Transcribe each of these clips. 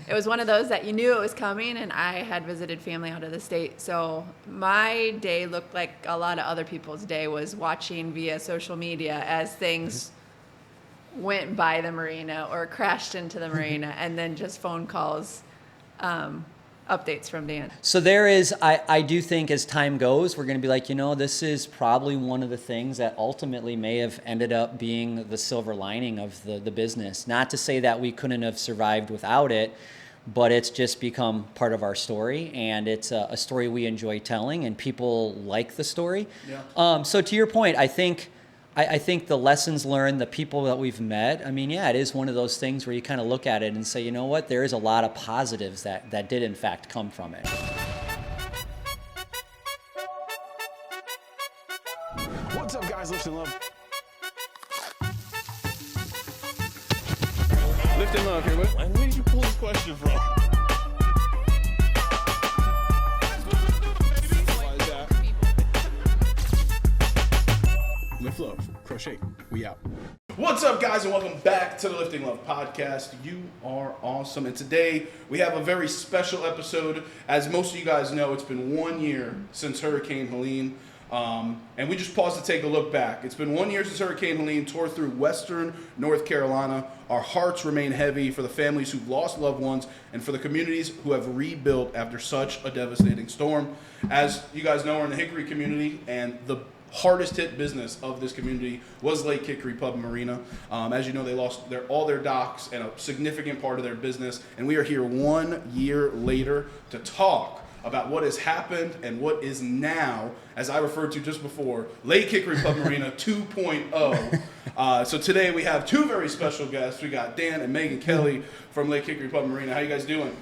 it was one of those that you knew it was coming, and I had visited family out of the state. So my day looked like a lot of other people's day, was watching via social media as things went by the marina or crashed into the marina, and then just phone calls, updates from Dan. So there is, I do think as time goes, we're going to be like, this is probably one of the things that ultimately may have ended up being the silver lining of the business. Not to say that we couldn't have survived without it, but it's just become part of our story, and it's a story we enjoy telling, and people like the story. Yeah. So to your point, I think the lessons learned, the people that we've met, it is one of those things where you kind of look at it and say, you know what, there is a lot of positives that did in fact come from it. What's up, guys? Lift and Love. Lift and Love here. Where did you pull this question from? Lift Love, crochet, we out. What's up, guys, and welcome back to the Lifting Love podcast. You are awesome, and today we have a very special episode. As most of you guys know, it's been 1 year since Hurricane Helene, and we just paused to take a look back. It's been 1 year since Hurricane Helene tore through western North Carolina. Our hearts remain heavy for the families who've lost loved ones and for the communities who have rebuilt after such a devastating storm. As you guys know, we're in the Hickory community, and the hardest hit business of this community was Lake Hickory Pub Marina. As you know, they lost all their docks and a significant part of their business, and we are here 1 year later to talk about what has happened and what is now, as I referred to just before, Lake Hickory Pub Marina 2.0. So today we have two very special guests. We got Dan and Megan Kelly from Lake Hickory Pub Marina. How you guys doing?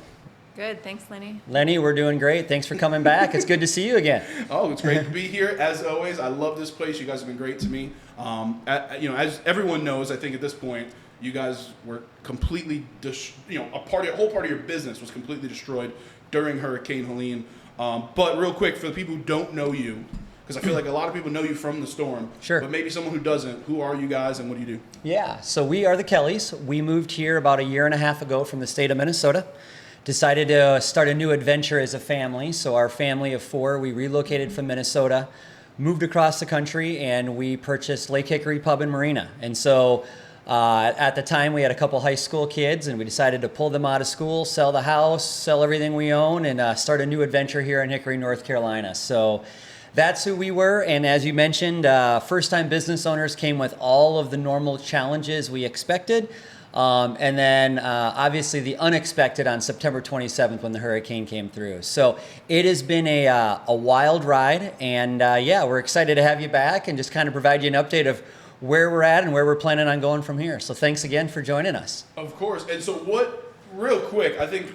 Good, thanks, Lenny. Lenny, we're doing great. Thanks for coming back. It's good to see you again. Oh, it's great to be here. As always, I love this place. You guys have been great to me. As everyone knows, I think at this point, you guys were completely, a whole part of your business was completely destroyed during Hurricane Helene. But real quick, for the people who don't know you, because I feel like a lot of people know you from the storm. Sure. But maybe someone who doesn't, who are you guys and what do you do? Yeah, so we are the Kellys. We moved here about 1.5 years ago from the state of Minnesota. Decided to start a new adventure as a family. So our family of 4, we relocated from Minnesota, moved across the country, and we purchased Lake Hickory Pub and Marina. And so at the time, we had a couple high school kids, and we decided to pull them out of school, sell the house, sell everything we own, and start a new adventure here in Hickory, North Carolina. So that's who we were. And as you mentioned, first-time business owners came with all of the normal challenges we expected. And then obviously the unexpected on September 27th when the hurricane came through. So it has been a wild ride, and we're excited to have you back and just kind of provide you an update of where we're at and where we're planning on going from here. So thanks again for joining us. Of course. And so real quick, I think,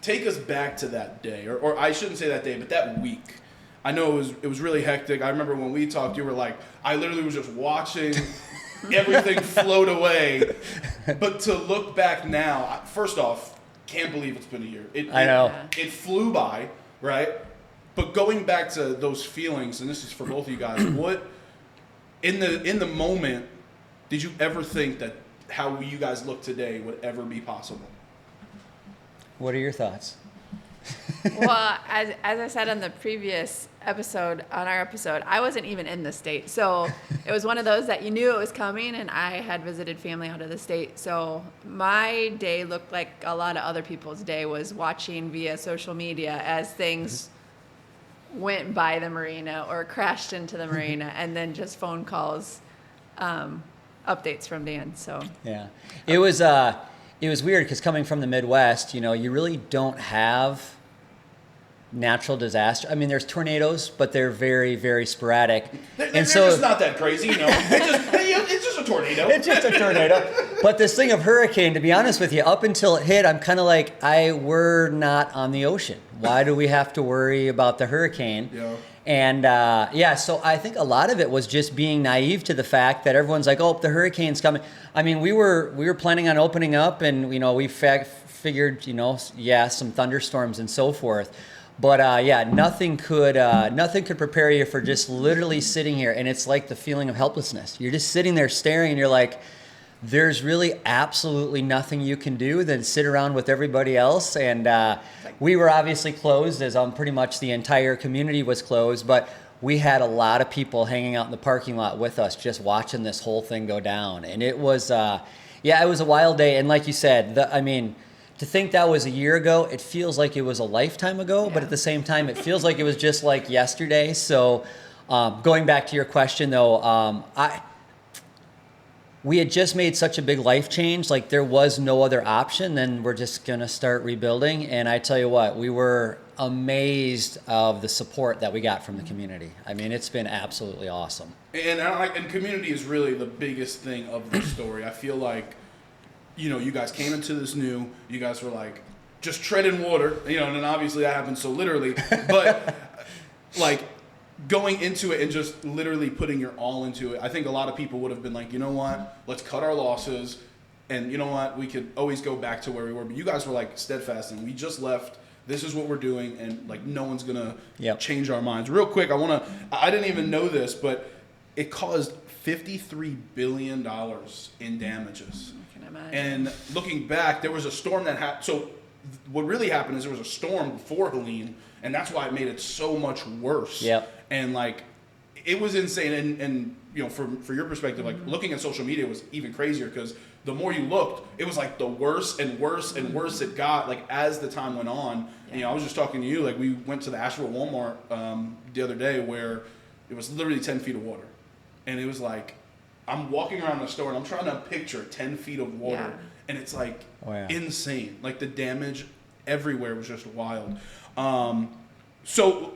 take us back to that day, or I shouldn't say that day, but that week. I know it was really hectic. I remember when we talked, you were like, I literally was just watching everything float away. But to look back now, first off, can't believe it's been a year. I know. It flew by, right? But going back to those feelings, and this is for both of you guys, what in the moment did you ever think that how you guys look today would ever be possible? What are your thoughts? Well, as I said on the previous episode, I wasn't even in the state. So it was one of those that you knew it was coming, and I had visited family out of the state. So my day looked like a lot of other people's day, was watching via social media as things went by the marina or crashed into the marina, and then just phone calls, updates from Dan. So yeah, it was weird because coming from the Midwest, you really don't have natural disaster. I mean, there's tornadoes, but they're very, very sporadic. They're just not that crazy, It's just a tornado. It's just a tornado. But this thing of hurricane, to be honest with you, up until it hit, I'm kind of like, we're not on the ocean. Why do we have to worry about the hurricane? Yeah. And so I think a lot of it was just being naive to the fact that everyone's like, oh, the hurricane's coming. I mean, we were planning on opening up, and we figured, some thunderstorms and so forth. But nothing could prepare you for just literally sitting here, and it's like the feeling of helplessness. You're just sitting there staring, and you're like, there's really absolutely nothing you can do than sit around with everybody else. And we were obviously closed, as pretty much the entire community was closed, but we had a lot of people hanging out in the parking lot with us, just watching this whole thing go down. And it was, it was a wild day. And like you said, to think that was a year ago, it feels like it was a lifetime ago, but at the same time, it feels like it was just like yesterday. So going back to your question though, we had just made such a big life change, like there was no other option. Then we're just gonna start rebuilding. And I tell you what, we were amazed of the support that we got from the community. I mean, it's been absolutely awesome. And community is really the biggest thing of the story. I feel like, you guys came into this new, you guys were like, just treading water, and then obviously that happened so literally, but like, going into it and just literally putting your all into it, I think a lot of people would have been like, you know what, let's cut our losses, and you know what, we could always go back to where we were. But you guys were like steadfast, and we just left. This is what we're doing, and like no one's gonna change our minds. Real quick, I didn't even know this, but it caused $53 billion in damages. I can imagine. And looking back, there was a storm that happened. So what really happened is there was a storm before Helene, and that's why it made it so much worse. Yep. And like, it was insane. And for your perspective, like looking at social media was even crazier, because the more you looked, it was like the worse and worse and worse it got, like as the time went on. And, I was just talking to you, like we went to the Asheville Walmart the other day, where it was literally 10 feet of water. And it was like, I'm walking around the store and I'm trying to picture 10 feet of water. Yeah. And it's like insane. Like the damage everywhere was just wild. So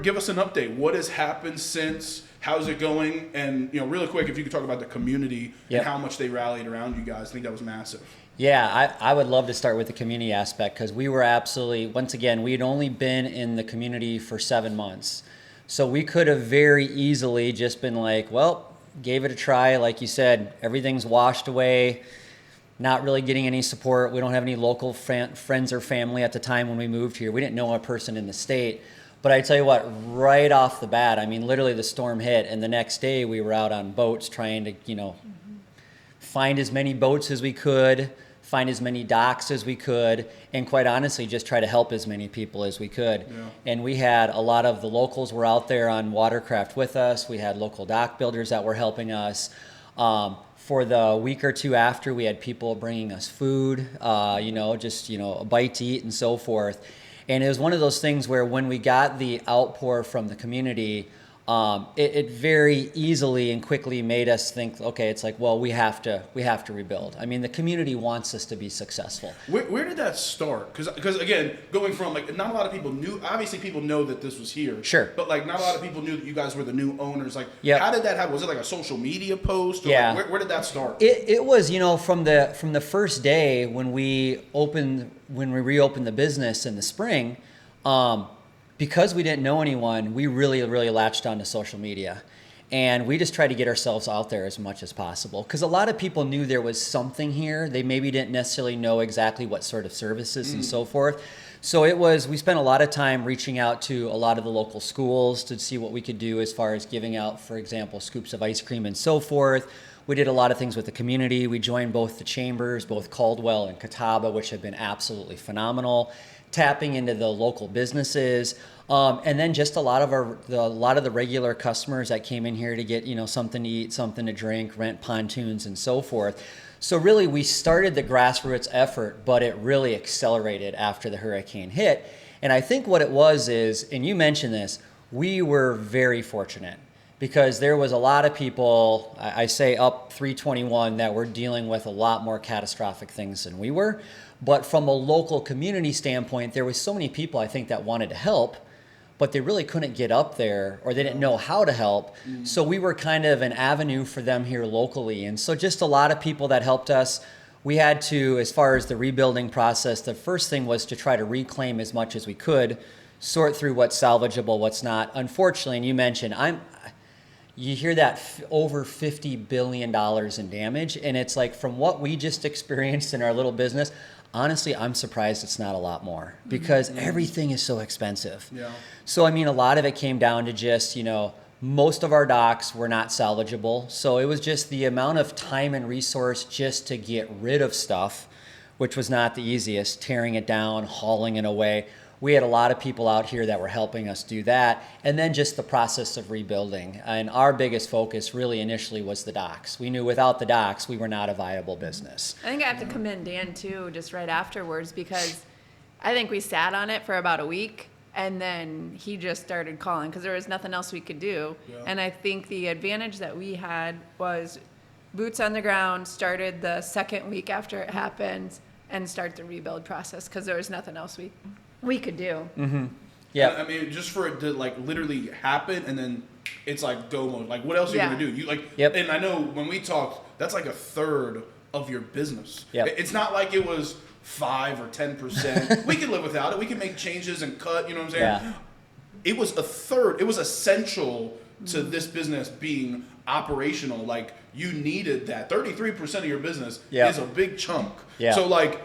give us an update. What has happened since? How's it going? And really quick, if you could talk about the community and how much they rallied around you guys. I think that was massive. Yeah, I would love to start with the community aspect, because we were absolutely, once again, we had only been in the community for 7 months. So we could have very easily just been like, well, gave it a try. Like you said, everything's washed away. Not really getting any support. We don't have any local friends or family at the time when we moved here. We didn't know a person in the state. But I tell you what, right off the bat, I mean, literally the storm hit, and the next day we were out on boats trying to, find as many boats as we could, find as many docks as we could, and quite honestly, just try to help as many people as we could. Yeah. And we had a lot of the locals were out there on watercraft with us. We had local dock builders that were helping us. For the week or two after, we had people bringing us food, a bite to eat and so forth. And it was one of those things where when we got the outpour from the community, it very easily and quickly made us think, okay, it's like, well, we have to rebuild. I mean, the community wants us to be successful. Where did that start? Because again, going from like, not a lot of people knew. Obviously, people know that this was here. Sure. But like, not a lot of people knew that you guys were the new owners. Like, Yep. How did that happen? Was it like a social media post? Or Yeah. Like, where did that start? It was, from the first day when we reopened the business in the spring. Because we didn't know anyone, we really, really latched onto social media. And we just tried to get ourselves out there as much as possible. Because a lot of people knew there was something here. They maybe didn't necessarily know exactly what sort of services and so forth. So we spent a lot of time reaching out to a lot of the local schools to see what we could do as far as giving out, for example, scoops of ice cream and so forth. We did a lot of things with the community. We joined both the chambers, both Caldwell and Catawba, which have been absolutely phenomenal. Tapping into the local businesses, and then just a lot of the regular customers that came in here to get something to eat, something to drink, rent pontoons, and so forth. So really, we started the grassroots effort, but it really accelerated after the hurricane hit. And I think what it was is, and you mentioned this, we were very fortunate, because there was a lot of people, I say up 321, that were dealing with a lot more catastrophic things than we were. But from a local community standpoint, there was so many people, I think, that wanted to help, but they really couldn't get up there, or they didn't know how to help. So we were kind of an avenue for them here locally. And so just a lot of people that helped us. We had to, as far as the rebuilding process, the first thing was to try to reclaim as much as we could, sort through what's salvageable, what's not. Unfortunately, and you mentioned, you hear that over $50 billion in damage, and it's like, from what we just experienced in our little business, honestly, I'm surprised it's not a lot more, because everything is so expensive. Yeah. So, I mean, a lot of it came down to just, most of our docks were not salvageable. So it was just the amount of time and resource just to get rid of stuff, which was not the easiest, tearing it down, hauling it away. We had a lot of people out here that were helping us do that. And then just the process of rebuilding. And our biggest focus really initially was the docks. We knew without the docks, we were not a viable business. I think I have to commend Dan too, just right afterwards, because I think we sat on it for about a week and then he just started calling because there was nothing else we could do. Yeah. And I think the advantage that we had was boots on the ground, started the second week after it happened and start the rebuild process because there was nothing else we could do. Mm-hmm. Yeah. I mean, just for it to like literally happen and then it's like go mode. Like, what else are you gonna do? You like, and I know when we talked, that's like a third of your business. Yep. It's not like it was 5 or 10%. We can live without it. We can make changes and cut. You know what I'm saying? Yeah. It was a third. It was essential to this business being operational. Like, you needed that. 33% of your business is a big chunk. Yeah. So like,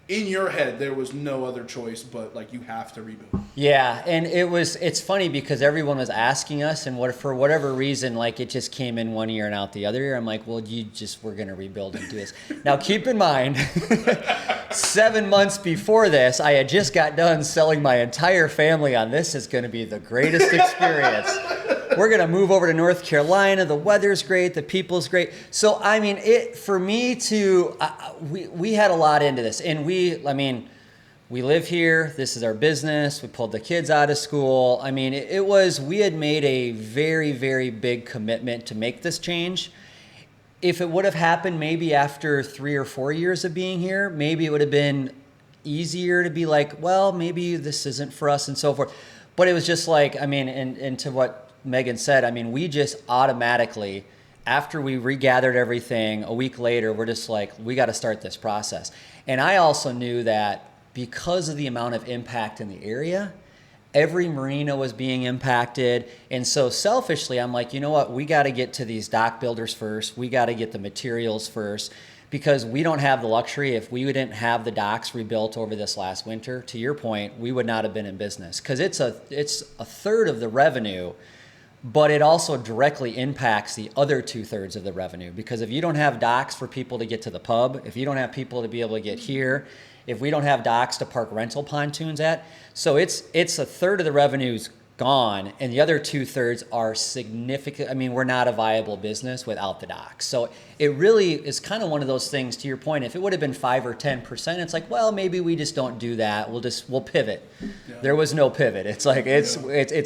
in your head, there was no other choice but like you have to rebuild. Yeah, and it's funny because everyone was asking us, and for whatever reason, like it just came in one ear and out the other ear. I'm like, well, we're gonna rebuild and do this. Now, keep in mind, 7 months before this, I had just got done selling my entire family on this is gonna be the greatest experience. We're going to move over to North Carolina. The weather's great. The people's great. So, I mean, for me to, we had a lot into this. And we live here. This is our business. We pulled the kids out of school. I mean, we had made a very, very big commitment to make this change. If it would have happened maybe after 3 or 4 years of being here, maybe it would have been easier to be like, well, maybe this isn't for us and so forth. But it was just like, I mean, and to what Megan said, I mean, we just automatically, after we regathered everything, a week later, we're just like, we got to start this process. And I also knew that because of the amount of impact in the area, every marina was being impacted. And so selfishly, I'm like, you know what? We got to get to these dock builders first. We got to get the materials first because we don't have the luxury. If we didn't have the docks rebuilt over this last winter, to your point, we would not have been in business because it's a third of the revenue. But it also directly impacts the other 2/3 of the revenue because if you don't have docks for people to get to the pub, if you don't have people to be able to get here, if we don't have docks to park rental pontoons at, so it's a third of the revenue's gone and the other 2/3 are significant. I mean, we're not a viable business without the docks. So it really is kind of one of those things, to your point, if it would have been 5 or 10%, it's like, well, maybe we just don't do that. We'll pivot. Yeah. There was no pivot. It's like, it's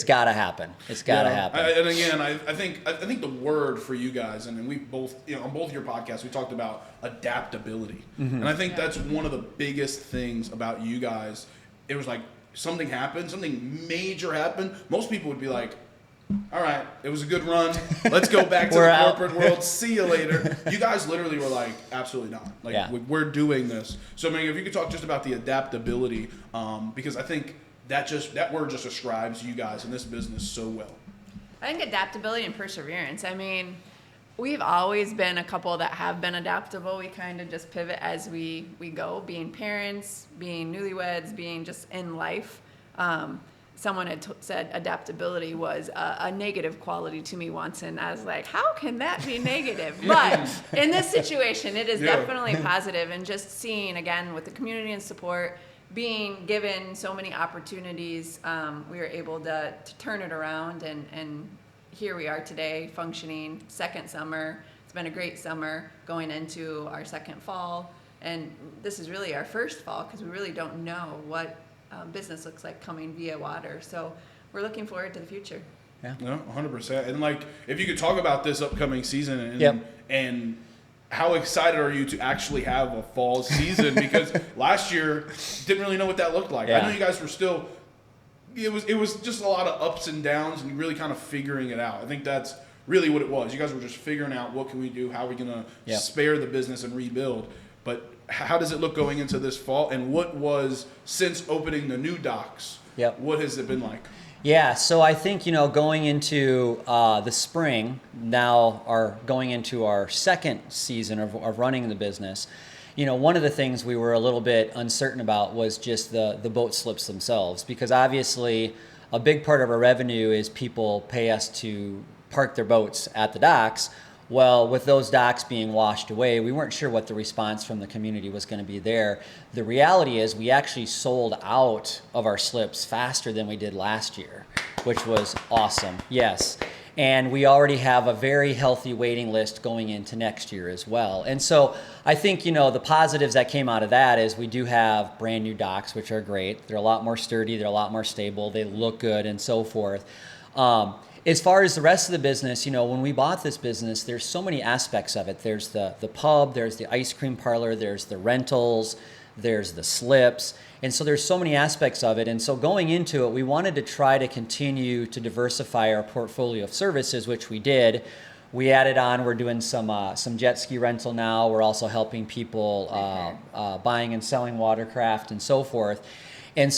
gotta happen. It's gotta happen. And again, I think the word for you guys, and we both, on both your podcasts, we talked about adaptability. Mm-hmm. And I think that's one of the biggest things about you guys. It was like, something happened, something major happened, most people would be like, all right, it was a good run. Let's go back to the corporate world. See you later. You guys literally were like, absolutely not. Like, we're doing this. So, I mean, if you could talk just about the adaptability, because I think that word just describes you guys in this business so well. I think adaptability and perseverance. I mean, we've always been a couple that have been adaptable. We kind of just pivot as we go, being parents, being newlyweds, being just in life. Someone had said adaptability was a negative quality to me once, and I was like, how can that be negative? But in this situation, it is definitely positive. And just seeing, again, with the community and support, being given so many opportunities, we were able to turn it around, and here we are today, functioning, second summer. It's been a great summer going into our second fall. And this is really our first fall because we really don't know what business looks like coming via water. So we're looking forward to the future. Yeah, no, 100%. And like, if you could talk about this upcoming season and how excited are you to actually have a fall season? Because last year, didn't really know what that looked like. I know you guys were still... It was just a lot of ups and downs and really kind of figuring it out. I think that's really what it was. You guys were just figuring out what can we do, how are we going to spare the business and rebuild. But how does it look going into this fall? And what was, since opening the new docks, what has it been like? Yeah, so I think, going into the spring, now going into our second season of running the business, one of the things we were a little bit uncertain about was just the boat slips themselves, because obviously a big part of our revenue is people pay us to park their boats at the docks. Well, with those docks being washed away, we weren't sure what the response from the community was going to be there. The reality is we actually sold out of our slips faster than we did last year, which was awesome. Yes. And we already have a very healthy waiting list going into next year as well. And so I think, the positives that came out of that is we do have brand new docks, which are great. They're a lot more sturdy. They're a lot more stable. They look good and so forth. As far as the rest of the business, when we bought this business, there's so many aspects of it. There's the pub, there's the ice cream parlor, there's the rentals, there's the slips. And so there's so many aspects of it. And so going into it, we wanted to try to continue to diversify our portfolio of services, which we did. We added on, we're doing some jet ski rental now. We're also helping people buying and selling watercraft and so forth. And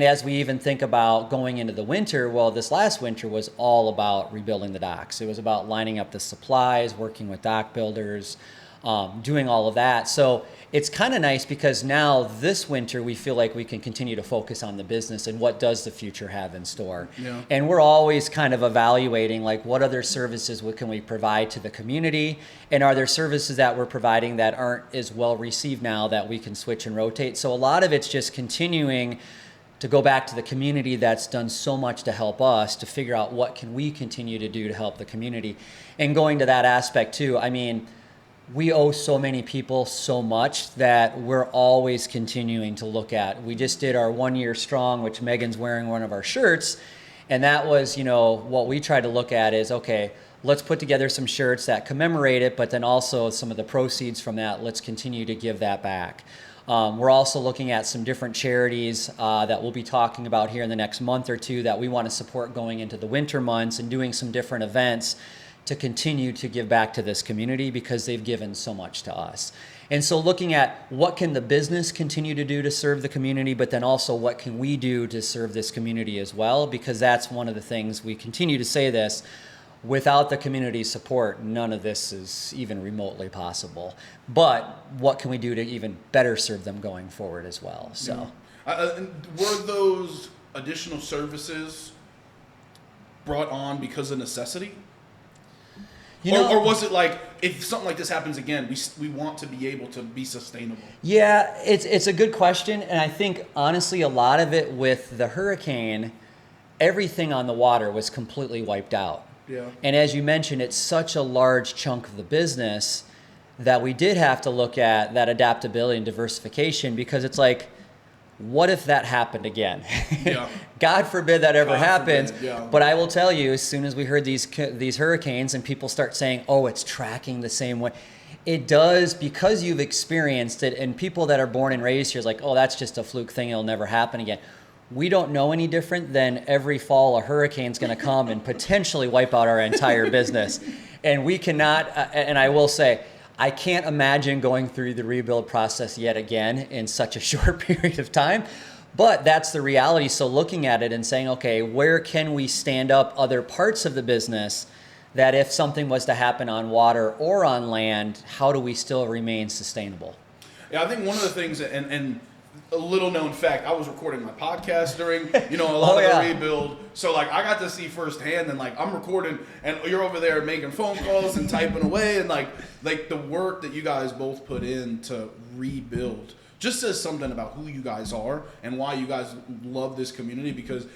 as we even think about going into the winter, well, this last winter was all about rebuilding the docks. It was about lining up the supplies, working with dock builders, doing all of that. So it's kind of nice because now this winter we feel like we can continue to focus on the business and what does the future have in store. Yeah. And we're always kind of evaluating like what other services can we provide to the community, and are there services that we're providing that aren't as well received now that we can switch and rotate. So a lot of it's just continuing to go back to the community that's done so much to help us to figure out what can we continue to do to help the community. And going to that aspect too, we owe so many people so much that we're always continuing to look at. We just did our 1 year strong, which Megan's wearing one of our shirts. And that was, what we try to look at is, okay, let's put together some shirts that commemorate it, but then also some of the proceeds from that, let's continue to give that back. We're also looking at some different charities that we'll be talking about here in the next month or two that we want to support going into the winter months and doing some different events to continue to give back to this community because they've given so much to us. And so looking at what can the business continue to do to serve the community, but then also what can we do to serve this community as well, because that's one of the things we continue to say this. Without the community support, none of this is even remotely possible. But what can we do to even better serve them going forward as well? So, were those additional services brought on because of necessity? Or was it like, if something like this happens again, we want to be able to be sustainable? Yeah, it's a good question. And I think, honestly, a lot of it with the hurricane, everything on the water was completely wiped out. Yeah. And as you mentioned, it's such a large chunk of the business that we did have to look at that adaptability and diversification, because it's like, what if that happened again? Yeah. God forbid that ever happens. Yeah. But I will tell you, as soon as we heard these hurricanes and people start saying, oh, it's tracking the same way, it does, because you've experienced it, and people that are born and raised here is like, oh, that's just a fluke thing, it'll never happen again. We don't know any different than every fall a hurricane's going to come and potentially wipe out our entire business. And we cannot, and I will say, I can't imagine going through the rebuild process yet again in such a short period of time, but that's the reality. So looking at it and saying, okay, where can we stand up other parts of the business that if something was to happen on water or on land, how do we still remain sustainable? Yeah, I think one of the things, and a little known fact, I was recording my podcast during, a lot of the rebuild. So like I got to see firsthand, and like I'm recording and you're over there making phone calls and typing away, and like the work that you guys both put in to rebuild just says something about who you guys are and why you guys love this community. Because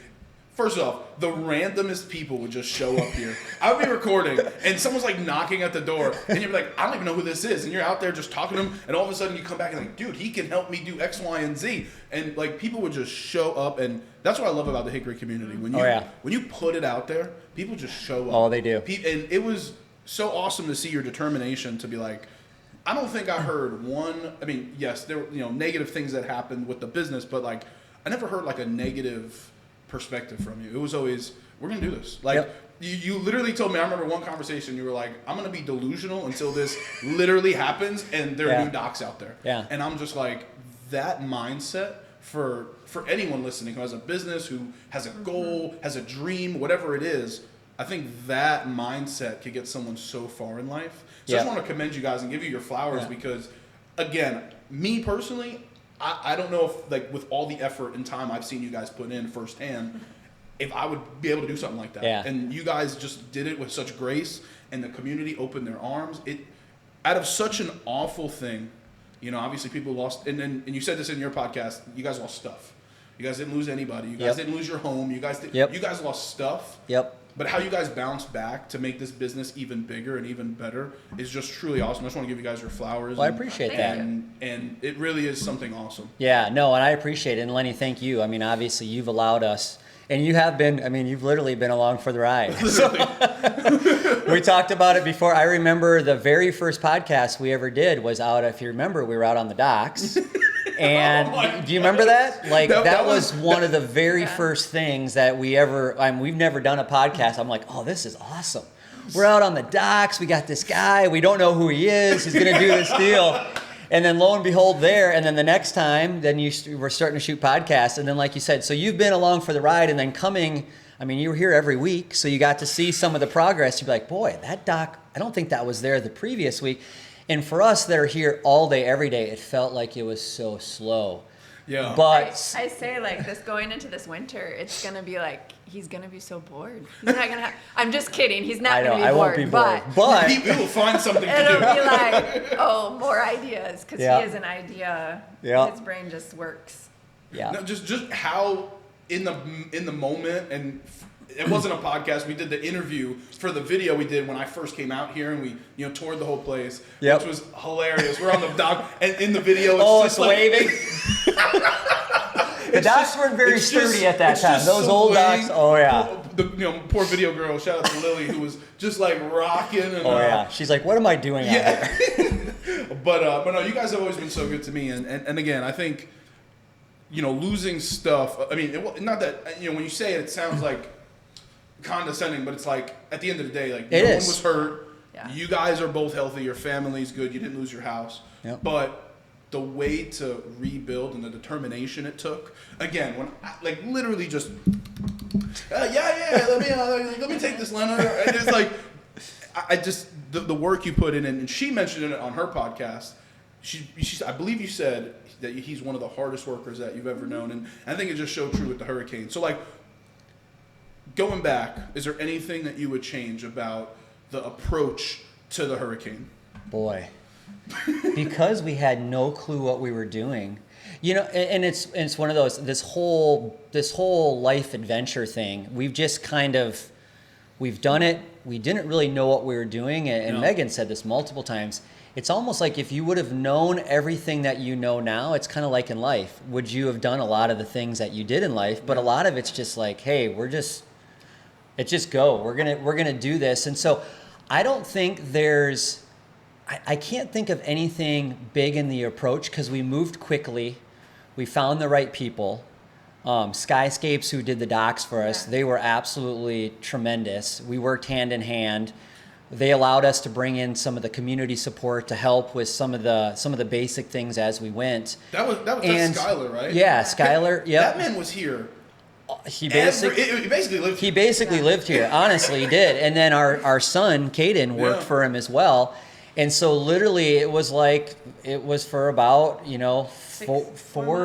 first off, the randomest people would just show up here. I would be recording, and someone's like knocking at the door, and you're like, I don't even know who this is. And you're out there just talking to them, and all of a sudden you come back and like, dude, he can help me do X, Y, and Z. And like people would just show up, and that's what I love about the Hickory community. When you put it out there, people just show up. Oh, they do. And it was so awesome to see your determination to be like, I don't think I heard one. I mean, yes, there were negative things that happened with the business, but like I never heard like a negative perspective from you. It was always, we're gonna do this. Like you literally told me, I remember one conversation, you were like, I'm gonna be delusional until this literally happens and there are new docks out there. Yeah. And I'm just like, that mindset for anyone listening who has a business, who has a goal, has a dream, whatever it is, I think that mindset could get someone so far in life. So I just want to commend you guys and give you your flowers because, again, me personally, I don't know if, like, with all the effort and time I've seen you guys put in firsthand, if I would be able to do something like that. Yeah. And you guys just did it with such grace, and the community opened their arms. It out of such an awful thing, you know, obviously people lost, and you said this in your podcast, you guys lost stuff. You guys didn't lose anybody. You guys didn't lose your home. You guys you guys lost stuff. Yep. But how you guys bounced back to make this business even bigger and even better is just truly awesome. I just want to give you guys your flowers. Well, I appreciate that. And it really is something awesome. Yeah, no, and I appreciate it. And Lenny, thank you. I mean, obviously you've allowed us, and you have been, I mean, you've literally been along for the ride. So, we talked about it before. I remember the very first podcast we ever did was out, if you remember, we were out on the docks. And do you remember that? Like, that was one of the very first things that we ever, we've never done a podcast. I'm like, oh, this is awesome. We're out on the docks. We got this guy. We don't know who he is. He's going to do this deal. And then lo and behold there. And then the next time, then we're starting to shoot podcasts. And then like you said, so you've been along for the ride and then coming, I mean, you were here every week. So you got to see some of the progress. You'd be like, boy, that doc, I don't think that was there the previous week. And for us that are here all day, every day, it felt like it was so slow. Yeah. But I say like this going into this winter, it's gonna be like he's gonna be so bored. He's not gonna. I'm just kidding. He's not gonna be bored. I won't be bored. But he will find something to do. It'll be like, oh, more ideas because Yeah. he is an idea. Yeah. His brain just works. yeah, No, just how in the moment, and it wasn't a podcast. We did the interview for the video we did when I first came out here, and we toured the whole place, which was hilarious. We're on the dock, and in the video, it's waving. The docks weren't very sturdy at that time. Those old docks. Oh yeah. The poor video girl. Shout out to Lily, who was just like rocking. And, oh yeah. She's like, what am I doing out here? But no, you guys have always been so good to me, and again, I think, losing stuff. I mean, not that when you say it, it sounds like condescending, but it's like at the end of the day, like no one was hurt. Yeah. You guys are both healthy. Your family's good. You didn't lose your house. Yep. But the way to rebuild and the determination it took. Again, when literally just let me take this, Leonard. And it's like I just the work you put in, and she mentioned it on her podcast. She I believe you said that he's one of the hardest workers that you've ever known, and I think it just showed true with the hurricane. So going back, is there anything that you would change about the approach to the hurricane? Boy, because we had no clue what we were doing, and it's one of those, this whole life adventure thing. We've just we've done it. We didn't really know what we were doing. And Megan said this multiple times. It's almost like if you would have known everything that you know now, it's kind of like in life. Would you have done a lot of the things that you did in life? But a lot of it's just like, hey, it's just go. We're gonna do this. And so I don't think I can't think of anything big in the approach because we moved quickly. We found the right people. Skyscapes, who did the docks for us, they were absolutely tremendous. We worked hand in hand. They allowed us to bring in some of the community support to help with some of the basic things as we went. That's Skylar, right? Yeah, Skylar. Yeah, that man was here. He basically lived. He basically lived here. Honestly, he did. And then our son Caden worked for him as well. And so literally, it was for about 4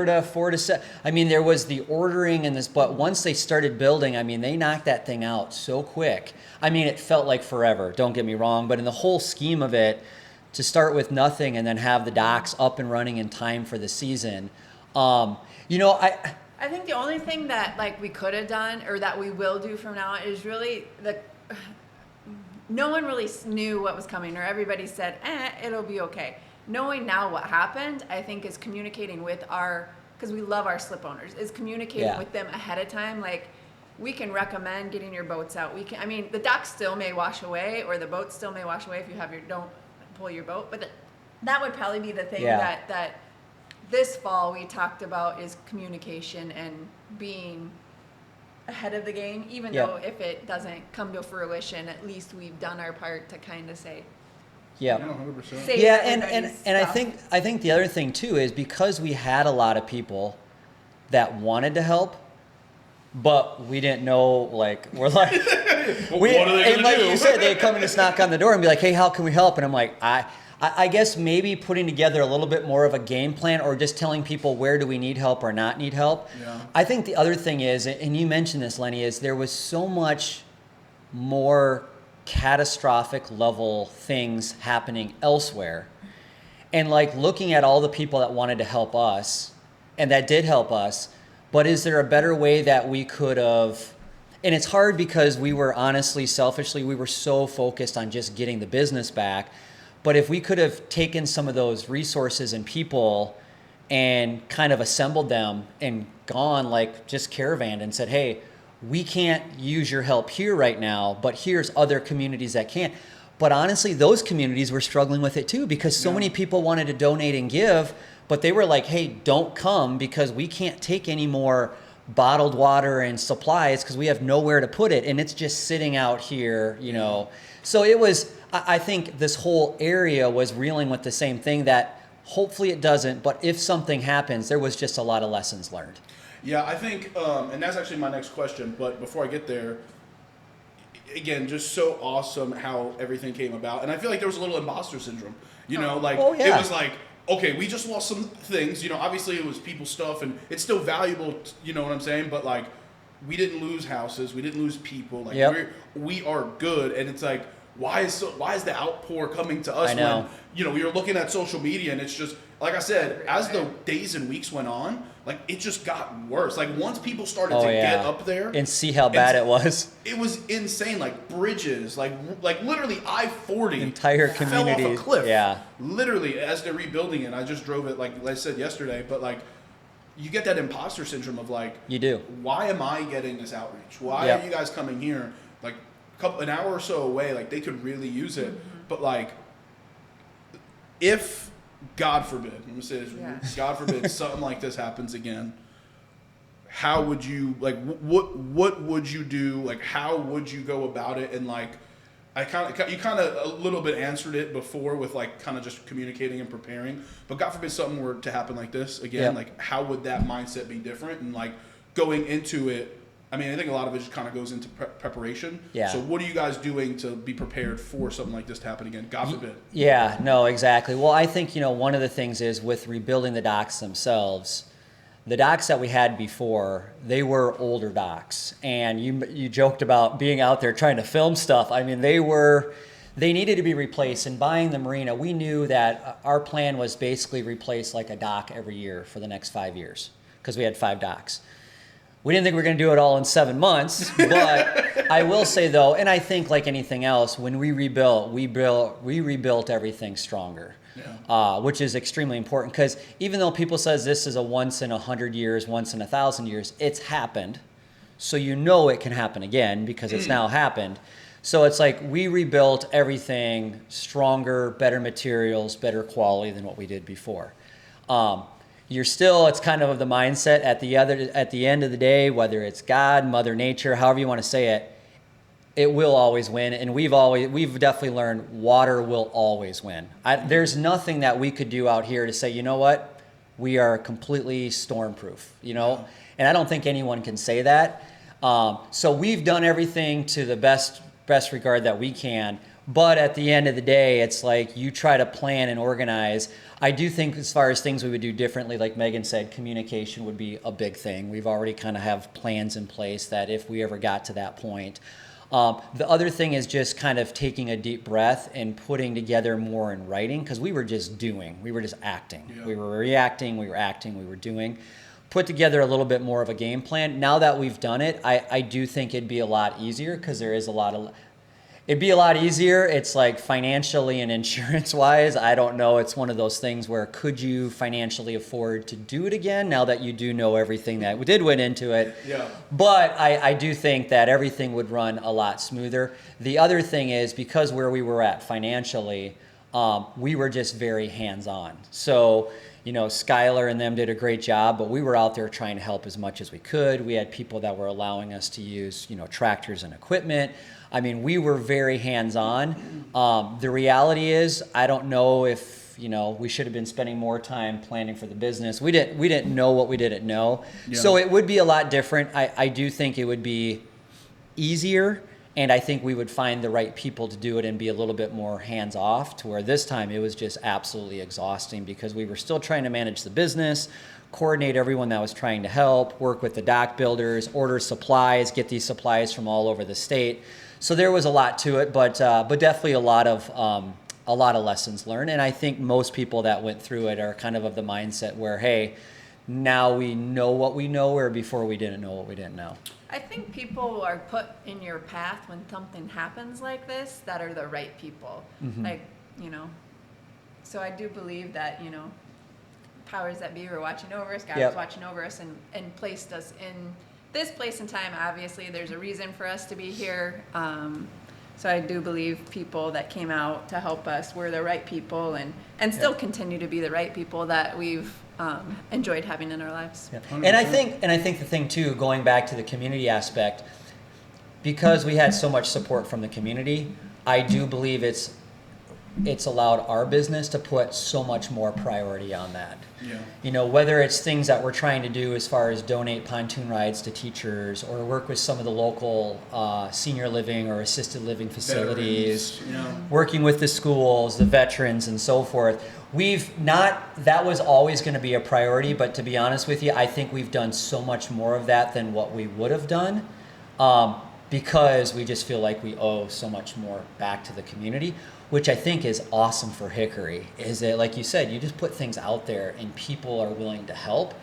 to 7. I mean, there was the ordering and this, but once they started building, I mean, they knocked that thing out so quick. I mean, it felt like forever. Don't get me wrong, but in the whole scheme of it, to start with nothing and then have the docks up and running in time for the season, I think the only thing that we could have done or that we will do from now on is really no one really knew what was coming, or everybody said, it'll be okay. Knowing now what happened, I think is communicating with because we love our slip owners, is communicating with them ahead of time. Like, we can recommend getting your boats out. The docks still may wash away, or the boats still may wash away if you don't pull your boat. But that would probably be the thing that this fall we talked about, is communication and being ahead of the game, even though if it doesn't come to fruition, at least we've done our part to kind of say. Yeah. 100%. Yeah, and I think the other thing too is because we had a lot of people that wanted to help, but we didn't know, what are they gonna do? You said, they'd come and just knock on the door and be like, hey, how can we help? And I'm like, I I guess maybe putting together a little bit more of a game plan, or just telling people where do we need help or not need help. Yeah. I think the other thing is, and you mentioned this, Lenny, is there was so much more catastrophic level things happening elsewhere. And like looking at all the people that wanted to help us and that did help us, but is there a better way that we could have? And it's hard because we were honestly, selfishly, we were so focused on just getting the business back. But if we could have taken some of those resources and people and kind of assembled them and gone like just caravanned and said, hey, we can't use your help here right now, but here's other communities that can. But honestly, those communities were struggling with it too, because so many people wanted to donate and give, but they were like, hey, don't come because we can't take any more bottled water and supplies because we have nowhere to put it. And it's just sitting out here, you know. So it was, I think this whole area was reeling with the same thing, that hopefully it doesn't, but if something happens, there was just a lot of lessons learned. Yeah, I think, and that's actually my next question, but before I get there, again, just so awesome how everything came about. And I feel like there was a little imposter syndrome, you know, like it was like, okay, we just lost some things, you know, obviously it was people's stuff and it's still valuable, you know what I'm saying? But like, we didn't lose houses, we didn't lose people, like we are good. And it's like, why is the outpour coming to us when, you know, we were looking at social media and it's just, like I said, as the days and weeks went on, like it just got worse. Like once people started to get up there and see how bad it was insane. Like bridges, like literally I-40 entire community fell off a cliff. Yeah, literally as they're rebuilding it. I just drove it, like I said yesterday, but like you get that imposter syndrome of like, you do. Why am I getting this outreach? Why are you guys coming here? Like an hour or so away, like they could really use it. But like, if God forbid, I'm gonna say this, God forbid something like this happens again, how would you, like, what would you do? Like, how would you go about it? And like, you kind of a little bit answered it before with like kind of just communicating and preparing, but God forbid something were to happen like this again, like how would that mindset be different? And like going into it, I mean, I think a lot of it just kind of goes into preparation. Yeah. So what are you guys doing to be prepared for something like this to happen again? God forbid. Yeah, no, exactly. Well, I think, you know, one of the things is with rebuilding the docks themselves, the docks that we had before, they were older docks. And you joked about being out there trying to film stuff. I mean, they needed to be replaced. And buying the marina, we knew that our plan was basically replace like a dock every year for the next 5 years, because we had 5 docks. We didn't think we were going to do it all in 7 months, but I will say though, and I think like anything else, when we rebuilt, we rebuilt everything stronger, which is extremely important, because even though people says this is a once in 100 years, once in 1,000 years, it's happened. So you know it can happen again because it's now happened. So it's like we rebuilt everything stronger, better materials, better quality than what we did before. It's kind of the mindset at the end of the day, whether it's God, Mother Nature, however you want to say it, it will always win. And we've definitely learned water will always win. There's nothing that we could do out here to say, you know what, we are completely storm-proof, you know? And I don't think anyone can say that. So we've done everything to the best regard that we can. But at the end of the day, it's like you try to plan and organize. I do think as far as things we would do differently, like Megan said, communication would be a big thing. We've already kind of have plans in place that if we ever got to that point. The other thing is just kind of taking a deep breath and putting together more in writing, because we were just doing. We were just acting. Yeah. We were reacting, we were acting, we were doing. Put together a little bit more of a game plan. Now that we've done it, I do think it'd be a lot easier, because there is it'd be a lot easier. It's like financially and insurance wise, I don't know. It's one of those things where could you financially afford to do it again now that you do know everything that went into it? Yeah. But I do think that everything would run a lot smoother. The other thing is, because where we were at financially, we were just very hands-on. So, you know, Skylar and them did a great job, but we were out there trying to help as much as we could. We had people that were allowing us to use, you know, tractors and equipment. I mean, we were very hands-on. The reality is, I don't know if, you know, we should have been spending more time planning for the business. We didn't know what we didn't know. Yeah. So it would be a lot different. I do think it would be easier And I think we would find the right people to do it and be a little bit more hands off, to where this time it was just absolutely exhausting because we were still trying to manage the business, coordinate everyone that was trying to help, work with the dock builders, order supplies, get these supplies from all over the state. So there was a lot to it, but definitely a lot of lessons learned. And I think most people that went through it are kind of the mindset where, hey, now we know what we know, where before we didn't know what we didn't know. I think people are put in your path when something happens like this that are the right people. Mm-hmm. Like, so I do believe that, powers that be were watching over us, God was watching over us and placed us in this place and time. Obviously, there's a reason for us to be here. So I do believe people that came out to help us were the right people and still continue to be the right people that we've enjoyed having in our lives. Yeah. And I think the thing too, going back to the community aspect, because we had so much support from the community, I do believe it's allowed our business to put so much more priority on that. Yeah. Whether it's things that we're trying to do as far as donate pontoon rides to teachers or work with some of the local senior living or assisted living facilities, working with the schools, the veterans, and so forth. That was always going to be a priority, but to be honest with you, I think we've done so much more of that than what we would have done. Because we just feel like we owe so much more back to the community, which I think is awesome for Hickory. Is that, like you said, you just put things out there and people are willing to help.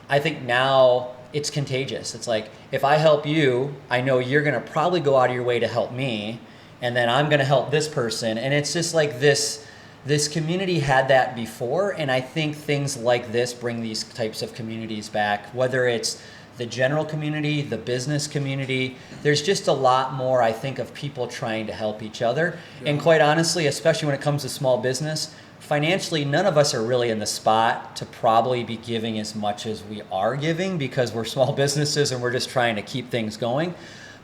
I think now it's contagious. It's like, if I help you, I know you're going to probably go out of your way to help me, and then I'm going to help this person. And it's just like this community had that before, and I think things like this bring these types of communities back, whether it's the general community, the business community. There's just a lot more, I think, of people trying to help each other. Yeah. And quite honestly, especially when it comes to small business, financially, none of us are really in the spot to probably be giving as much as we are giving because we're small businesses and we're just trying to keep things going.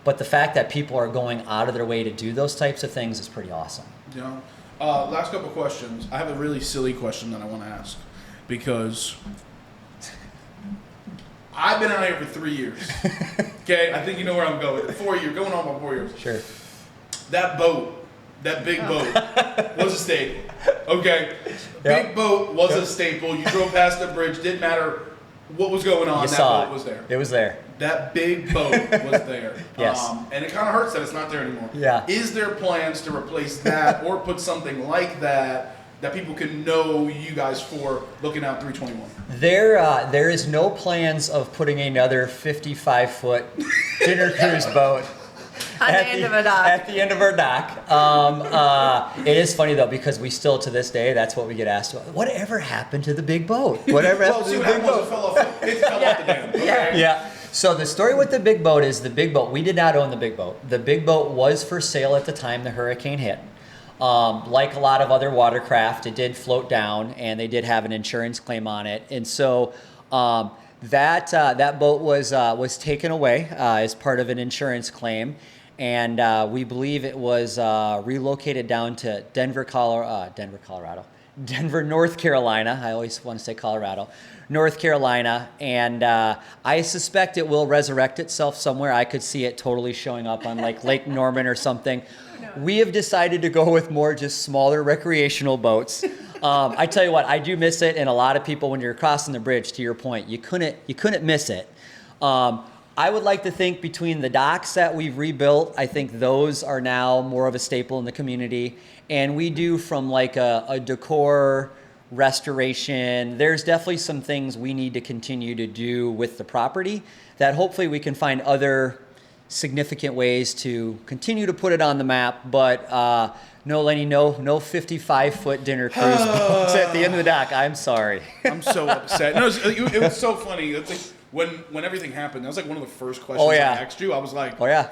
But the fact that people are going out of their way to do those types of things is pretty awesome. Yeah. Last couple questions. I have a really silly question that I want to ask because I've been out here for 3 years. Okay, I think you know where I'm going. 4 years, going on about 4 years. Sure. That boat, that big boat, was a staple. Okay, big boat was a staple. You drove past the bridge, didn't matter what was going on. You that saw boat was there. It was there. That big boat was there. Yes. And it kind of hurts that it's not there anymore. Yeah. Is there plans to replace that or put something like that people can know you guys for looking out 321? There is no plans of putting another 55-foot dinner cruise boat at the end of a dock. At the end of our dock. It is funny though, because we still to this day, that's what we get asked about. Whatever happened to the big boat? Whatever happened to the big boat? It fell off the dam. Okay. Yeah. So the story with the big boat is we did not own the big boat. The big boat was for sale at the time the hurricane hit. Like a lot of other watercraft, it did float down, and they did have an insurance claim on it. And so that boat was taken away as part of an insurance claim, and we believe it was relocated down to Denver, North Carolina. I always want to say Colorado. North Carolina, and I suspect it will resurrect itself somewhere. I could see it totally showing up on like Lake Norman or something. We have decided to go with more just smaller recreational boats. I tell you what, I do miss it, and a lot of people, when you're crossing the bridge, to your point, you couldn't miss it. I would like to think between the docks that we've rebuilt, I think those are now more of a staple in the community, and we do from like a decor restoration. There's definitely some things we need to continue to do with the property that hopefully we can find other significant ways to continue to put it on the map, but no, Lenny, no 55-foot dinner cruise boats at the end of the dock. I'm sorry. I'm so upset. No, it was so funny. It's like when everything happened, that was like one of the first questions I asked you. I was like, oh yeah.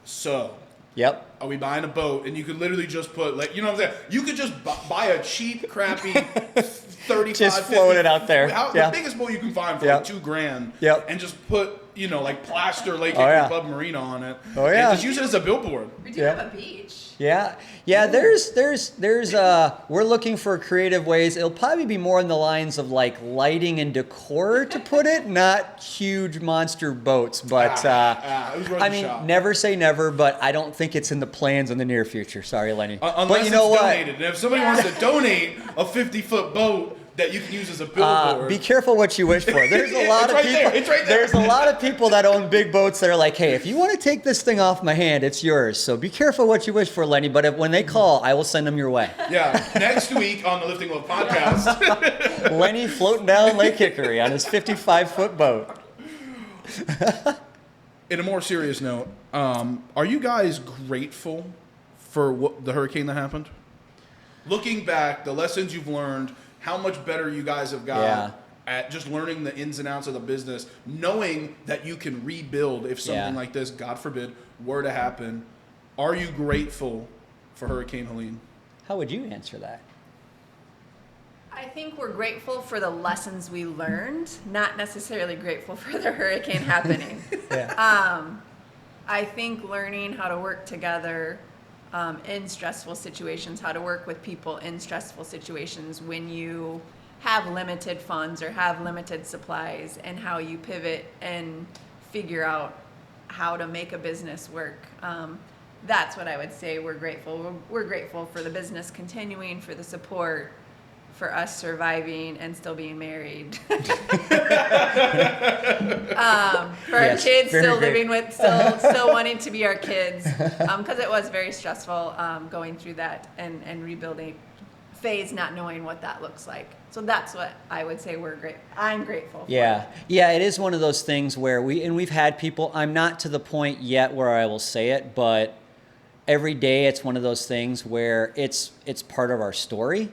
So. Yep. are we buying a boat? And you could literally just put, like, you know what I'm saying? You could just buy a cheap, crappy 35, just float it out there. The biggest boat you can find for like $2,000. Yep. And just put, you know, like plaster Lake Hickory Pub Marina on it. Oh yeah. And just use it as a billboard. We do have a beach. Yeah. There's we're looking for creative ways. It'll probably be more in the lines of like lighting and decor to put it, not huge monster boats. But I mean, never say never. But I don't think it's in the plans in the near future. Sorry, Lenny. Unless but you know what? Donated. And if somebody wants to donate a 50-foot boat that you can use as a billboard. Be careful what you wish for. There's a lot of people. It's right there. There's a lot of people that own big boats that are like, hey, if you want to take this thing off my hand, it's yours. So be careful what you wish for, Lenny. But when they call, I will send them your way. Yeah. Next week on the Lifting Love podcast, Lenny floating down Lake Hickory on his 55-foot boat. In a more serious note, are you guys grateful for the hurricane that happened? Looking back, the lessons you've learned, how much better you guys have got at just learning the ins and outs of the business, knowing that you can rebuild if something like this, God forbid, were to happen. Are you grateful for Hurricane Helene? How would you answer that? I think we're grateful for the lessons we learned, not necessarily grateful for the hurricane happening. I think learning how to work together in stressful situations, how to work with people in stressful situations when you have limited funds or have limited supplies, and how you pivot and figure out how to make a business work. That's what I would say we're grateful. We're grateful for the business continuing, for the support, for us surviving and still being married. For our kids still living with, still wanting to be our kids. Because it was very stressful going through that and rebuilding phase, not knowing what that looks like. So that's what I would say I'm grateful for. Yeah, it is one of those things where we've had people, I'm not to the point yet where I will say it, but every day it's one of those things where it's part of our story.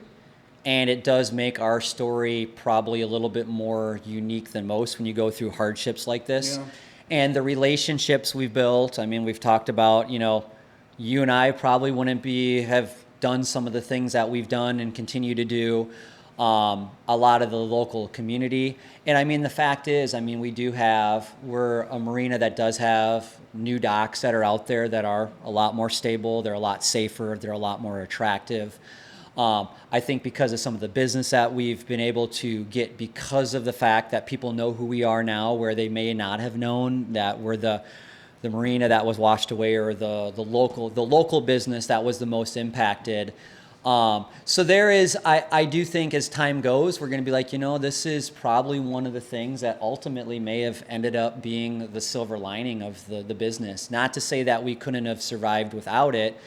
And it does make our story probably a little bit more unique than most when you go through hardships like this. Yeah. And the relationships we've built, I mean, we've talked about, you and I probably wouldn't have done some of the things that we've done and continue to do. A lot of the local community. And I mean, the fact is, we're a marina that does have new docks that are out there that are a lot more stable. They're a lot safer. They're a lot more attractive. I think because of some of the business that we've been able to get because of the fact that people know who we are now, where they may not have known that we're the marina that was washed away, or the local business that was the most impacted. So there is, I do think as time goes, we're going to be like, this is probably one of the things that ultimately may have ended up being the silver lining of the business. Not to say that we couldn't have survived without it,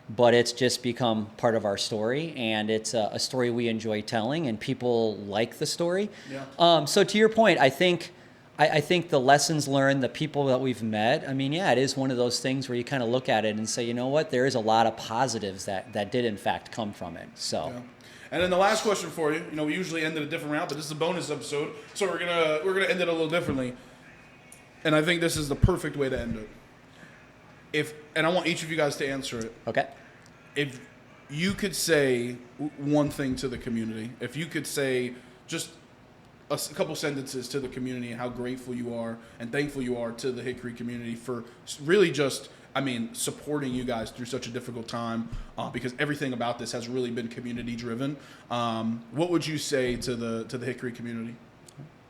but it's just become part of our story, and it's a story we enjoy telling, and people like the story. Yeah. So to your point, I think the lessons learned, the people that we've met, it is one of those things where you kind of look at it and say, you know what, there is a lot of positives that did in fact come from it. So. Yeah. And then the last question for you, we usually end it a different route, but this is a bonus episode, so we're gonna end it a little differently. And I think this is the perfect way to end it. And I want each of you guys to answer it. Okay. If you could say one thing to the community, if you could say just a couple sentences to the community and how grateful you are and thankful you are to the Hickory community for really just, supporting you guys through such a difficult time, because everything about this has really been community driven. What would you say to the Hickory community?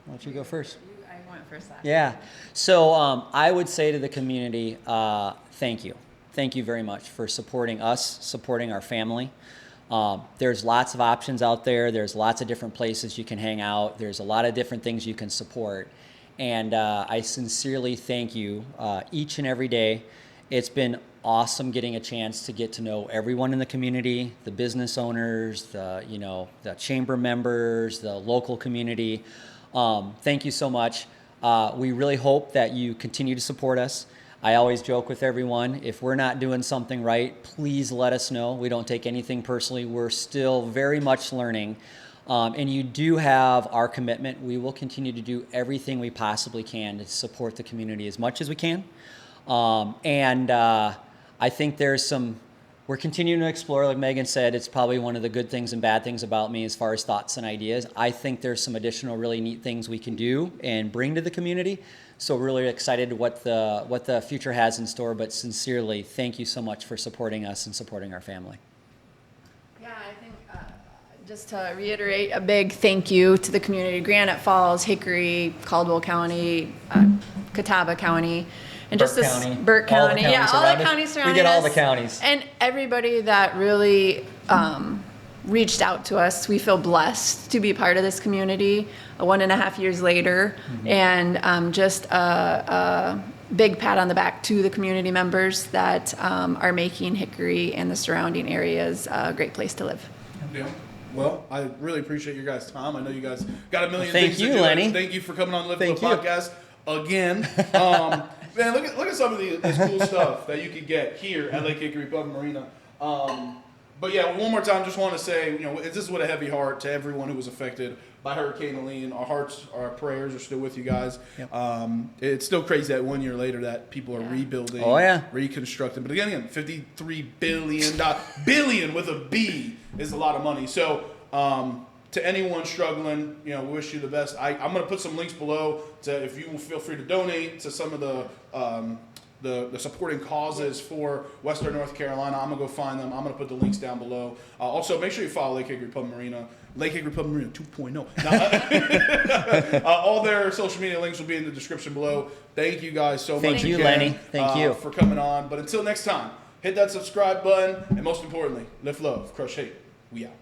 Why don't you go first? I went first last. Yeah. So I would say to the community, thank you. Thank you very much for supporting us, supporting our family. There's lots of options out there. There's lots of different places you can hang out. There's a lot of different things you can support. And I sincerely thank you each and every day. It's been awesome getting a chance to get to know everyone in the community, the business owners, the chamber members, the local community. Thank you so much. We really hope that you continue to support us. I always joke with everyone, if we're not doing something right, please let us know. We don't take anything personally. We're still very much learning. And you do have our commitment. We will continue to do everything we possibly can to support the community as much as we can. And I think we're continuing to explore. Like Megan said, it's probably one of the good things and bad things about me as far as thoughts and ideas. I think there's some additional really neat things we can do and bring to the community. So really excited what the future has in store, but sincerely, thank you so much for supporting us and supporting our family. Yeah, I think just to reiterate, a big thank you to the community, Granite Falls, Hickory, Caldwell County, Catawba County, and Burke County. Burke All the County, counties all around the us. counties surrounding us. We get all the counties. And everybody that really reached out to us. We feel blessed to be part of this community 1.5 years later, and just a big pat on the back to the community members that are making Hickory and the surrounding areas a great place to live. Yeah. Well, I really appreciate your guys' time. I know you guys got a million Thank things you, to do. Lenny. Thank you for coming on the Lift Up Thank you. Podcast again. Man, look at some of this cool stuff that you can get here at Lake Hickory Pub Marina. But yeah, one more time, just want to say, this is with a heavy heart to everyone who was affected by Hurricane Helene. Our hearts, our prayers are still with you guys. Yep. It's still crazy that 1 year later that people are rebuilding, reconstructing. But again, $53 billion with a B is a lot of money. So to anyone struggling, we wish you the best. I'm going to put some links below to if you will feel free to donate to some of the supporting causes for Western North Carolina. I'm going to go find them. I'm going to put the links down below. Also, make sure you follow Lake Hickory Pub Marina. Lake Hickory Pub Marina 2.0. All their social media links will be in the description below. Thank you guys so much. Thank you, again, Lenny. Thank you for coming on. But until next time, hit that subscribe button. And most importantly, lift love, crush hate. We out.